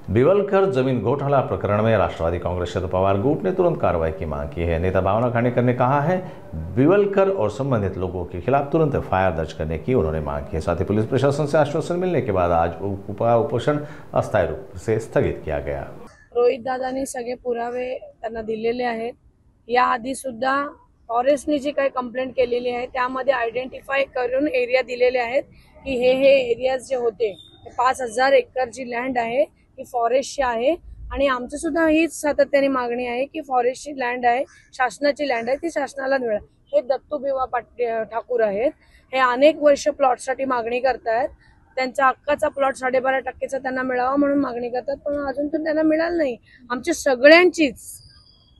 बिवलकर जमीन घोटाला प्रकरण में राष्ट्रवादी कांग्रेस शरद पवार गुट ने तुरंत कार्रवाई की मांग की है। नेता भावना खांडेकर ने कहा है बिवलकर और संबंधित लोगों के खिलाफ तुरंत एफआईआर दर्ज करने की उन्होंने मांग की है। साथ ही पुलिस प्रशासन से आश्वासन मिलने के बाद आज उपोषण अस्थायी रूप से स्थगित किया गया। रोहित दादांनी सगळे पुरावे त्यांना दिलेले आहेत। या आधी सुद्धा फॉरेस्टने जी काही कंप्लेंट केलेली आहे त्यामध्ये आयडेंटिफाय करून एरिया दिलेले आहेत की हे एरियाज जे होते 5000 एकर जी लँड आहे ही फॉरेस्टची आहे आणि आमची सुद्धा हीच सातत्याने मागणी आहे की फॉरेस्टची लँड आहे, शासनाची लँड आहे, ती शासनाला मिळेल। हे दत्तू भिवा ठाकूर आहेत, हे अनेक वर्ष प्लॉटसाठी मागणी करतायत। त्यांचा हक्काचा प्लॉट 12.5% त्यांना मिळावा म्हणून मागणी करतात, पण अजून पण त्यांना मिळालं नाही। आमची सगळ्यांचीच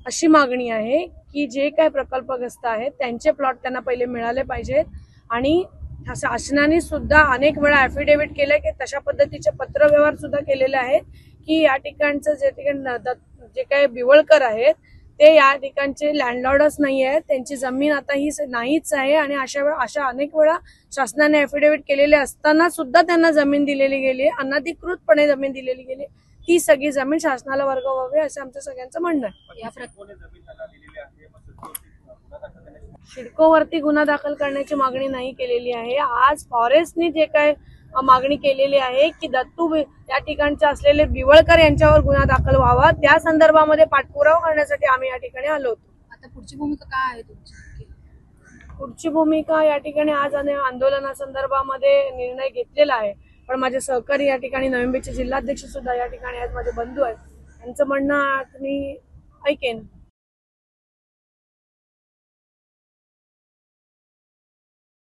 अशी मागणी आहे की जे काही प्रकल्पग्रस्त आहेत त्यांचे प्लॉट त्यांना पहिले मिळाले पाहिजेत आणि शासनाने सुद्धा अनेक वेळा ॲफिडेव्हिट केले की तशा पद्धतीचे पत्रव्यवहार सुद्धा केलेले आहेत की या ठिकाणचं जे काही बिवळकर आहेत ते या ठिकाणचे लँडलॉर्डच नाही आहेत, त्यांची जमीन आता ही नाहीच आहे आणि अशा अनेक वेळा शासनाने ॲफिडेव्हिट केलेले असताना सुद्धा त्यांना जमीन दिलेली गेली, अनधिकृतपणे जमीन दिलेली गेली। ती सगळी जमीन शासनाला वर्ग व्हावी असं आमचं सगळ्यांचं म्हणणं आहे। शिडकोवरती गुन्हा दाखल करण्याची मागणी नाही केलेली आहे। आज फॉरेस्टने जे काय मागणी केलेली आहे की दत्तू या ठिकाणचे असलेले बिवळकर यांच्यावर गुन्हा दाखल व्हावा, त्या संदर्भामध्ये पाठपुरावा करण्यासाठी आम्ही या ठिकाणी आलो होतो। आता पुढची भूमिका काय आहे तुमची? पुढची भूमिका या ठिकाणी आज आंदोलनासंदर्भामध्ये निर्णय घेतलेला आहे, पण माझे सहकारी या ठिकाणी नवी मुंबईचे जिल्हाध्यक्ष सुद्धा या ठिकाणी आज माझे बंधू आहेत, त्यांचं म्हणणं मी ऐकेन।